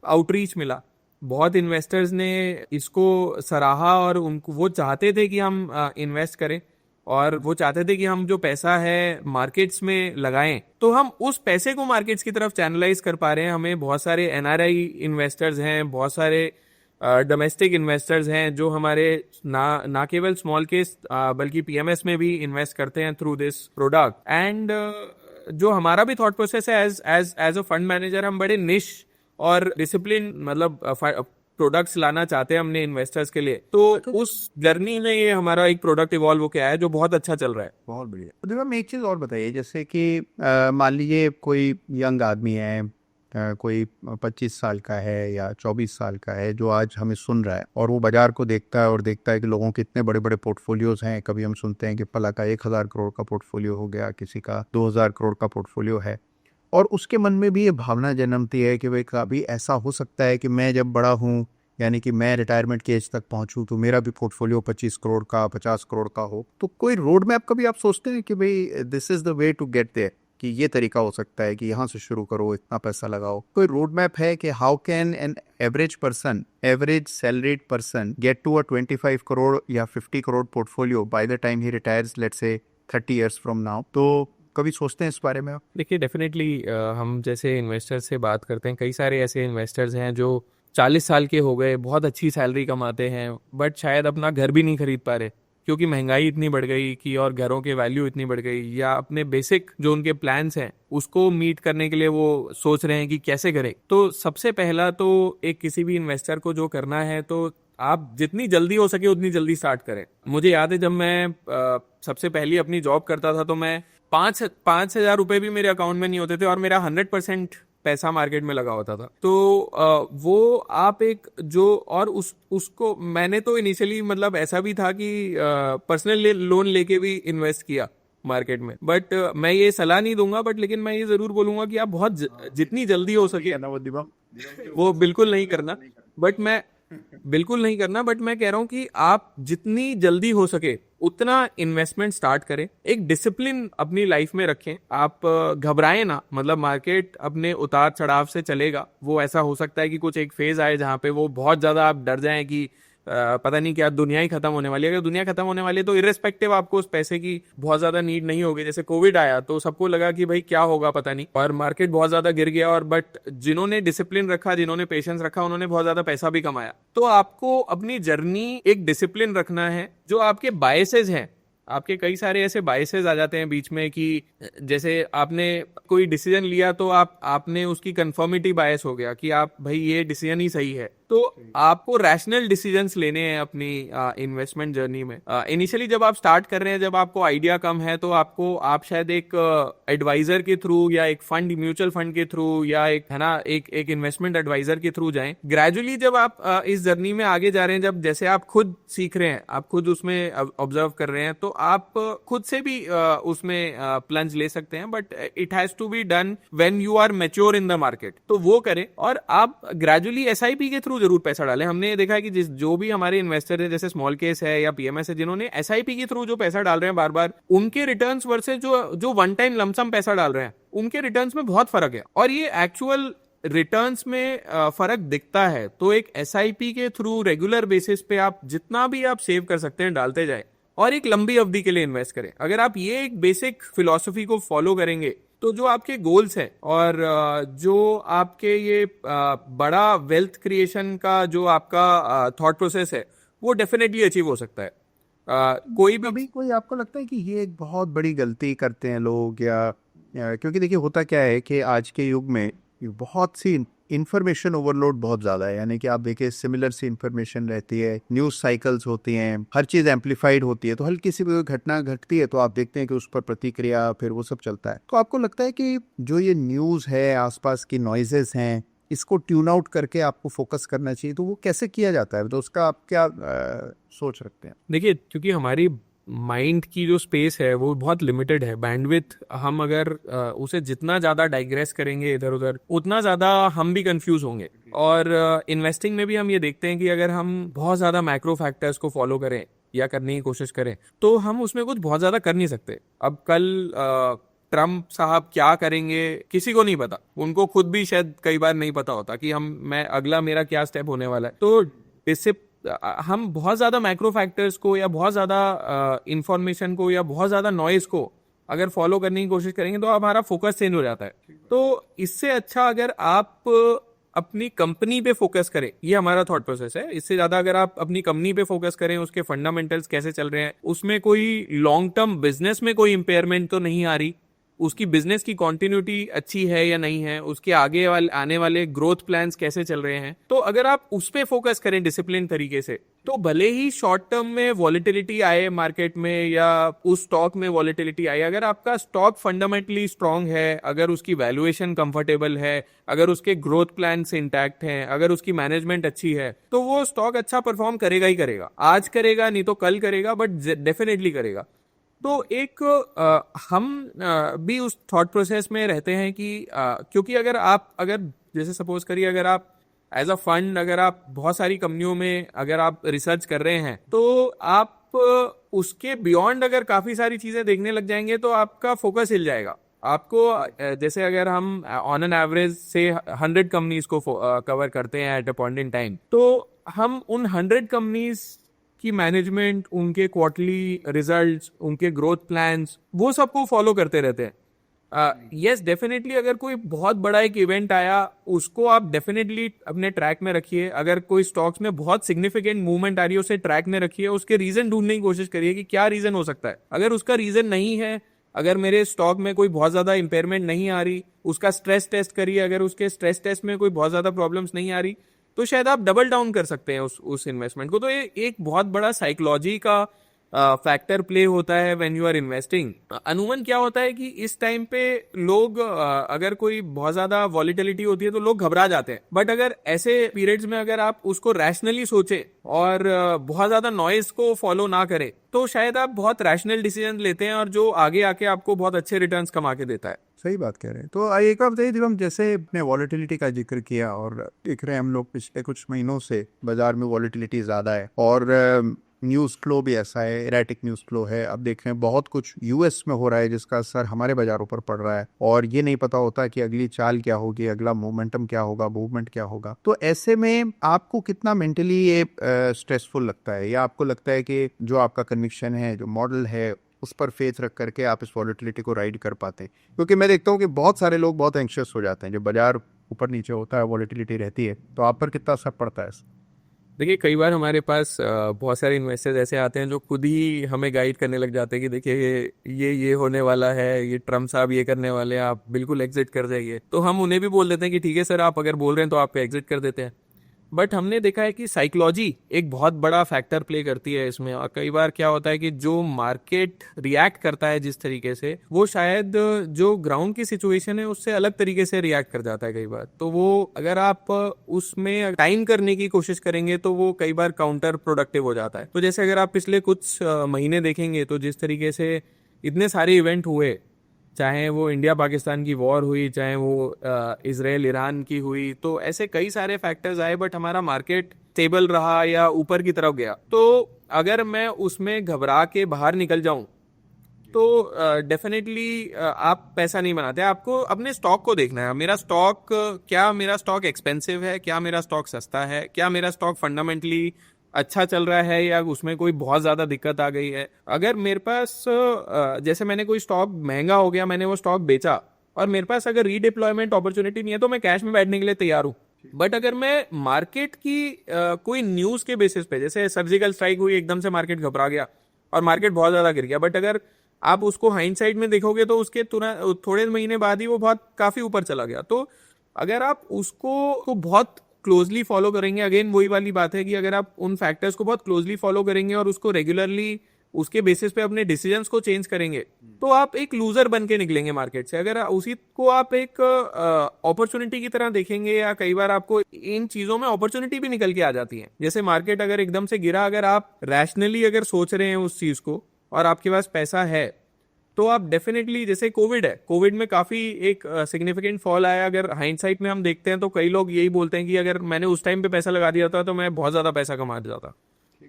आउटरीच मिला। बहुत इन्वेस्टर्स ने इसको सराहा और उनको, वो चाहते थे कि हम इन्वेस्ट करें और वो चाहते थे कि हम जो पैसा है मार्केट्स में लगाएं, तो हम उस पैसे को मार्केट्स की तरफ चैनलाइज कर पा रहे हैं। हमें बहुत सारे एनआरआई इन्वेस्टर्स हैं, बहुत सारे डोमेस्टिक इन्वेस्टर्स हैं जो हमारे ना केवल स्मॉल केस बल्कि पीएमएस में भी इन्वेस्ट करते हैं थ्रू दिस प्रोडक्ट। एंड जो हमारा भी थॉट प्रोसेस है एज अ फंड मैनेजर, हम बड़े निश और डिसिप्लिन मतलब प्रोडक्ट्स लाना चाहते हैं हमने इन्वेस्टर्स के लिए। तो उस जर्नी में ये हमारा एक प्रोडक्ट इवॉल्व होकर आया है जो बहुत अच्छा चल रहा है।
बहुत बढ़िया। तो देखो, मैं एक चीज़ और बताइए, जैसे कि मान लीजिए कोई यंग आदमी है, कोई 25 साल का है या 24 साल का है, जो आज हमें सुन रहा है और वो बाजार को देखता है और देखता है कि लोगों के इतने बड़े बड़े पोर्टफोलियोज हैं। कभी हम सुनते हैं कि फला का 1000 करोड़ का पोर्टफोलियो हो गया, किसी का 2000 करोड़ का पोर्टफोलियो है, और उसके मन में भी ये भावना जन्मती है कि भाई कभी ऐसा हो सकता है कि मैं जब बड़ा हूँ, यानी कि मैं रिटायरमेंट के एज तक पहुंचूं, तो मेरा भी पोर्टफोलियो 25 करोड़ का, 50 करोड़ का हो। तो कोई रोड मैप कभी आप सोचते हैं कि भाई this is the way to get there, कि ये तरीका हो सकता है कि यहाँ से शुरू करो, इतना पैसा लगाओ? कोई रोड मैप है कि how can an average person, average salaried person get to a 25 crore या 50 crore portfolio by the time he retires, let's say 30 years from now? तो कभी सोचते हैं इस बारे में?
देखिए, डेफिनेटली हम जैसे इन्वेस्टर्स से बात करते हैं, कई सारे ऐसे इन्वेस्टर्स हैं जो 40 साल के हो गए, बहुत अच्छी सैलरी कमाते हैं, बट शायद अपना घर भी नहीं खरीद पा रहे क्योंकि महंगाई इतनी बढ़ गई कि और घरों के वैल्यू इतनी बढ़ गई, या अपने बेसिक जो उनके प्लान्स हैं उसको मीट करने के लिए वो सोच रहे हैं कि कैसे करें। तो सबसे पहला तो एक किसी भी इन्वेस्टर को जो करना है, तो आप जितनी जल्दी हो सके उतनी जल्दी स्टार्ट करें। मुझे याद है जब मैं सबसे पहली अपनी जॉब करता था तो मैं 5,000 रुपए भी मेरे अकाउंट में नहीं होते थे और मेरा 100% पैसा मार्केट में लगा होता था। तो वो आप एक जो, और उसको मैंने तो इनिशियली मतलब ऐसा भी था कि पर्सनल लोन लेके भी इन्वेस्ट किया मार्केट में। बट मैं ये सलाह नहीं दूंगा, बट लेकिन मैं ये जरूर बोलूंगा कि आप बहुत जितनी जल्दी हो सके वो बिल्कुल नहीं करना। बट मैं बिल्कुल नहीं करना, बट मैं कह रहा हूं कि आप जितनी जल्दी हो सके उतना इन्वेस्टमेंट स्टार्ट करें, एक डिसिप्लिन अपनी लाइफ में रखें। आप घबराएं ना, मतलब मार्केट अपने उतार चढ़ाव से चलेगा। वो ऐसा हो सकता है कि कुछ एक फेज आए जहां पे वो बहुत ज्यादा आप डर जाएं कि पता नहीं क्या दुनिया ही खत्म होने वाली है। अगर दुनिया खत्म होने वाली है तो इरेस्पेक्टिव आपको उस पैसे की बहुत ज्यादा नीड नहीं होगी। जैसे कोविड आया तो सबको लगा कि भाई क्या होगा पता नहीं, और मार्केट बहुत ज्यादा गिर गया, और बट जिन्होंने डिसिप्लिन रखा, जिन्होंने पेशेंस रखा, उन्होंने बहुत ज्यादा पैसा भी कमाया। तो आपको अपनी जर्नी एक डिसिप्लिन रखना है। जो आपके बायसेस हैं, आपके कई सारे ऐसे बायसेस आ जाते हैं बीच में कि जैसे आपने कोई डिसीजन लिया तो आपने उसकी कंफर्मिटी बायस हो गया कि आप भाई ये डिसीजन ही सही है। तो आपको रैशनल डिसीजंस लेने हैं अपनी इन्वेस्टमेंट जर्नी में। इनिशियली जब आप स्टार्ट कर रहे हैं, जब आपको आइडिया कम है, तो आप शायद एक एडवाइजर के थ्रू या एक फंड, म्यूचुअल फंड के थ्रू, या एक है ना एक इन्वेस्टमेंट एडवाइजर के थ्रू जाएं। ग्रेजुअली जब आप इस जर्नी में आगे जा रहे हैं, जब जैसे आप खुद सीख रहे हैं, आप खुद उसमें ऑब्जर्व कर रहे हैं, तो आप खुद से भी उसमें प्लंज ले सकते हैं। But it has to be done when you are mature in the market. तो वो करें, और आप ग्रेजुअली एसआईपी के थ्रू जरूर पैसा डालें। हमने देखा है कि जो भी हमारे इन्वेस्टर है, जैसे स्मॉल केस है या पीएमएस है, जिन्होंने एसआईपी के थ्रू जो पैसा डाल रहे हैं बार बार, उनके रिटर्न्स वर्सेस जो वन टाइम लमसम पैसा डाल रहे हैं, उनके रिटर्न्स में बहुत फर्क है। और ये एक्चुअल रिटर्न्स में फर्क दिखता है। तो एक एसआईपी के थ्रू रेगुलर बेसिस पे आप जितना भी आप सेव कर सकते हैं डालते जाए, और एक लंबी अवधि के लिए इन्वेस्ट करें। अगर आप ये एक बेसिक फिलॉसफी को फॉलो करेंगे, तो जो आपके गोल्स हैं और जो आपके ये बड़ा वेल्थ क्रिएशन का जो आपका थॉट प्रोसेस है, वो डेफिनेटली अचीव हो सकता है। कोई भी
कभी कोई आपको लगता है कि ये एक बहुत बड़ी गलती करते हैं लोग, या क्योंकि देखिए होता क्या है कि आज के युग में बहुत सी इंफॉर्मेशन ओवरलोड बहुत ज़्यादा है। यानी कि आप देखिए सिमिलर सी इंफॉर्मेशन रहती है, न्यूज़ साइकिल्स होती हैं, हर चीज़ एम्पलीफाइड होती है। तो हल्की सी भी कोई घटना घटती है तो आप देखते हैं कि उस पर प्रतिक्रिया, फिर वो सब चलता है। तो आपको लगता है कि जो ये न्यूज़ है, आसपास की नॉइजेस हैं, इसको ट्यून आउट करके आपको फोकस करना चाहिए, तो वो कैसे किया जाता है? तो उसका आप क्या सोच रखते हैं?
देखिए, क्योंकि हमारी माइंड की जो स्पेस है वो बहुत लिमिटेड है, बैंडविथ। हम अगर उसे जितना ज़्यादा डाइग्रेस करेंगे इधर उधर, उतना ज़्यादा हम भी कंफ्यूज होंगे। और इन्वेस्टिंग में भी हम ये देखते हैं कि अगर हम बहुत ज़्यादा मैक्रो फैक्टर्स को फॉलो करें या करने की कोशिश करें, तो हम उसमें कुछ बहुत ज़्यादा कर नहीं सकते। अब कल ट्रम्प साहब क्या करेंगे किसी को नहीं पता, उनको खुद भी शायद कई बार नहीं पता होता कि मैं अगला मेरा क्या स्टेप होने वाला है। तो इससे हम बहुत ज्यादा मैक्रो फैक्टर्स को या बहुत ज्यादा इंफॉर्मेशन को या बहुत ज्यादा नॉइज को अगर फॉलो करने की कोशिश करेंगे, तो हमारा फोकस चेंज हो जाता है। तो इससे अच्छा अगर आप अपनी कंपनी पे फोकस करें, ये हमारा थॉट प्रोसेस है। इससे ज्यादा अगर आप अपनी कंपनी पे फोकस करें, उसके फंडामेंटल्स कैसे चल रहे हैं, उसमें कोई लॉन्ग टर्म बिजनेस में कोई इंपेयरमेंट तो नहीं आ रही, उसकी बिजनेस की कॉन्टिन्यूटी अच्छी है या नहीं है, उसके आगे आने वाले ग्रोथ प्लान्स कैसे चल रहे हैं, तो अगर आप उस पे फोकस करें डिसिप्लिन तरीके से, तो भले ही शॉर्ट टर्म में वॉलेटिलिटी आए मार्केट में या उस स्टॉक में वॉलेटिलिटी आए, अगर आपका स्टॉक फंडामेंटली स्ट्रांग है, अगर उसकी वैल्यूएशन कंफर्टेबल है, अगर उसके ग्रोथ प्लान्स इंटैक्ट हैं, अगर उसकी मैनेजमेंट अच्छी है, तो वो स्टॉक अच्छा परफॉर्म करेगा ही करेगा। आज करेगा नहीं तो कल करेगा, बट डेफिनेटली करेगा। तो एक हम भी उस थॉट प्रोसेस में रहते हैं कि क्योंकि अगर जैसे सपोज करिए, अगर आप एज अ फंड, अगर आप बहुत सारी कंपनियों में अगर आप रिसर्च कर रहे हैं, तो आप उसके बियॉन्ड अगर काफी सारी चीजें देखने लग जाएंगे, तो आपका फोकस हिल जाएगा। आपको जैसे अगर हम ऑन एन एवरेज से 100 कंपनीज को कवर करते हैं at a point in time, तो हम उन 100 कंपनीज की मैनेजमेंट, उनके क्वार्टरली रिजल्ट्स, उनके ग्रोथ प्लान्स, वो सबको फॉलो करते रहते हैं। यस, डेफिनेटली अगर कोई बहुत बड़ा एक इवेंट आया, उसको आप डेफिनेटली अपने ट्रैक में रखिए। अगर कोई स्टॉक्स में बहुत सिग्निफिकेंट मूवमेंट आ रही है, उसे ट्रैक में रखिए, उसके रीजन ढूंढने की कोशिश करिए कि क्या रीजन हो सकता है। अगर उसका रीजन नहीं है, अगर मेरे स्टॉक में कोई बहुत ज्यादा इंपेयरमेंट नहीं आ रही, उसका स्ट्रेस टेस्ट करिए। अगर उसके स्ट्रेस टेस्ट में कोई बहुत ज्यादा प्रॉब्लम्स नहीं आ रही, तो शायद आप डबल डाउन कर सकते हैं उस इन्वेस्टमेंट को। तो ये एक बहुत बड़ा साइकोलॉजी का फैक्टर प्ले होता है व्हेन यू आर इन्वेस्टिंग। अनूमन क्या होता है कि इस टाइम पे लोग अगर कोई बहुत ज्यादा वॉलिटिलिटी होती है तो लोग घबरा जाते हैं, बट अगर ऐसे पीरियड्स में अगर आप उसको रैशनली सोचे और बहुत ज्यादा नॉइज को फॉलो ना करें तो शायद आप बहुत रैशनल डिसीजन लेते हैं और जो आगे आके आपको बहुत अच्छे रिटर्न्स कमा के देता है।
सही बात कह रहे हैं। तो एक बात बताइए दिवम, जैसे अपने वॉलेटिलिटी का जिक्र किया और देख रहे हैं हम लोग पिछले कुछ महीनों से बाजार में वॉलेटिलिटी ज़्यादा है और न्यूज़ फ्लो भी ऐसा है, एराटिक न्यूज़ फ्लो है। अब देख रहे हैं बहुत कुछ यूएस में हो रहा है जिसका असर हमारे बाजारों पर पड़ रहा है और ये नहीं पता होता कि अगली चाल क्या होगी, अगला मोमेंटम क्या होगा, मूवमेंट क्या होगा। तो ऐसे में आपको कितना मेंटली ये स्ट्रेसफुल लगता है, या आपको लगता है कि जो आपका कन्विक्शन है, जो मॉडल है, उस पर फेथ रख करके आप इस वॉलेटिलिटी को राइड कर पाते हैं? क्योंकि मैं देखता हूँ कि बहुत सारे लोग बहुत एंशियस हो जाते हैं जब बाजार ऊपर नीचे होता है, वॉलेटिलिटी रहती है। तो आप पर कितना असर पड़ता है?
देखिए, कई बार हमारे पास बहुत सारे इन्वेस्टर्स ऐसे आते हैं जो खुद ही हमें गाइड करने लग जाते हैं कि देखिए ये होने वाला है, ये ट्रम्प साहब ये करने वाले हैं, आप बिल्कुल एग्जिट कर जाइए। तो हम उन्हें भी बोल देते हैं कि ठीक है सर, आप अगर बोल रहे हैं तो आप एग्जिट कर देते हैं। बट हमने देखा है कि साइकोलॉजी एक बहुत बड़ा फैक्टर प्ले करती है इसमें, और कई बार क्या होता है कि जो मार्केट रिएक्ट करता है जिस तरीके से, वो शायद जो ग्राउंड की सिचुएशन है उससे अलग तरीके से रिएक्ट कर जाता है कई बार। तो वो अगर आप उसमें टाइम करने की कोशिश करेंगे तो वो कई बार काउंटर प्रोडक्टिव हो जाता है। तो जैसे अगर आप पिछले कुछ महीने देखेंगे तो जिस तरीके से इतने सारे इवेंट हुए, चाहे वो इंडिया पाकिस्तान की वॉर हुई, चाहे वो इजराइल ईरान की हुई, तो ऐसे कई सारे फैक्टर्स आए बट हमारा मार्केट स्टेबल रहा या ऊपर की तरफ गया। तो अगर मैं उसमें घबरा के बाहर निकल जाऊं तो डेफिनेटली आप पैसा नहीं बनाते। आपको अपने स्टॉक को देखना है, मेरा स्टॉक क्या, मेरा स्टॉक एक्सपेंसिव है, क्या मेरा स्टॉक सस्ता है, क्या मेरा स्टॉक फंडामेंटली अच्छा चल रहा है या उसमें कोई बहुत ज्यादा दिक्कत आ गई है। अगर मेरे पास जैसे मैंने कोई स्टॉक महंगा हो गया, मैंने वो स्टॉक बेचा और मेरे पास अगर रीडिप्लॉयमेंट अपॉर्चुनिटी नहीं है तो मैं कैश में बैठने के लिए तैयार हूँ। बट अगर मैं मार्केट की कोई न्यूज के बेसिस पे, जैसे सर्जिकल स्ट्राइक हुई, एकदम से मार्केट घबरा गया और मार्केट बहुत ज्यादा गिर गया, बट अगर आप उसको हाइंडसाइट में देखोगे तो उसके तुरंत थोड़े महीने बाद ही वो बहुत काफी ऊपर चला गया। तो अगर आप उसको बहुत क्लोजली फॉलो करेंगे, अगेन वही वाली बात है कि अगर आप उन फैक्टर्स को बहुत क्लोजली फॉलो करेंगे और उसको रेगुलरली उसके बेसिस पे अपने डिसीजंस को चेंज करेंगे तो आप एक लूजर बन के निकलेंगे मार्केट से। अगर उसी को आप एक अपॉर्चुनिटी की तरह देखेंगे, या कई बार आपको इन चीजों में अपॉर्चुनिटी भी निकल के आ जाती है। जैसे मार्केट अगर एकदम से गिरा, अगर आप रैशनली अगर सोच रहे हैं उस चीज को और आपके पास पैसा है तो आप डेफिनेटली, जैसे कोविड है, कोविड में काफी एक सिग्निफिकेंट फॉल आया। अगर हाइंडसाइट में हम देखते हैं तो कई लोग यही बोलते हैं कि अगर मैंने उस टाइम पे पैसा लगा दिया था तो मैं बहुत ज्यादा पैसा कमा जाता।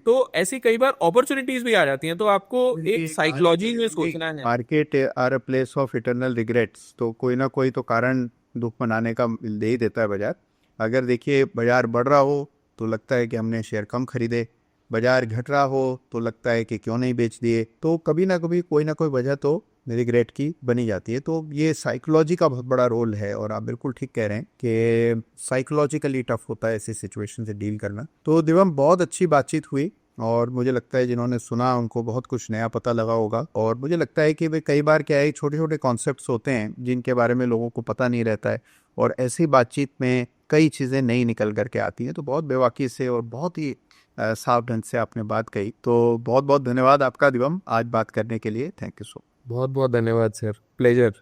तो ऐसी कई बार अपॉर्चुनिटीज भी आ जाती हैं, तो आपको एक साइकोलॉजी में सोचना है।
Market are a place of eternal regrets, तो कोई ना कोई तो कारण दुख मनाने का दे ही देता है बाजार। अगर देखिए बाजार बढ़ रहा हो तो लगता है कि हमने शेयर कम खरीदे, बाजार घट रहा हो तो लगता है कि क्यों नहीं बेच दिए। तो कभी ना कभी कोई ना कोई वजह तो रिग्रेट की बनी जाती है। तो ये साइकोलॉजी का बहुत बड़ा रोल है और आप बिल्कुल ठीक कह रहे हैं कि साइकोलॉजिकली टफ होता है ऐसी सिचुएशन से डील करना। तो दिवम, बहुत अच्छी बातचीत हुई और मुझे लगता है जिन्होंने सुना उनको बहुत कुछ नया पता लगा होगा। और मुझे लगता है कि वे कई बार क्या है, छोटे छोटे कॉन्सेप्ट्स होते हैं जिनके बारे में लोगों को पता नहीं रहता है और ऐसी बातचीत में कई चीज़ें नई निकल करके आती हैं। तो बहुत बेवाकी से और बहुत ही साफ ढंग से आपने बात कही, तो बहुत बहुत धन्यवाद आपका दिवम आज बात करने के लिए। Thank you so.
बहुत बहुत धन्यवाद sir, pleasure.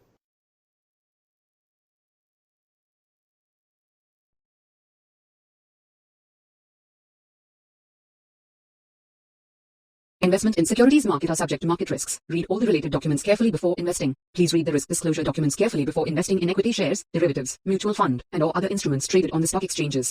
Investment in securities market are subject to market risks. Read all the related documents carefully before investing. Please read the risk disclosure documents carefully before investing in equity shares, derivatives, mutual fund, and or other instruments traded on the stock exchanges.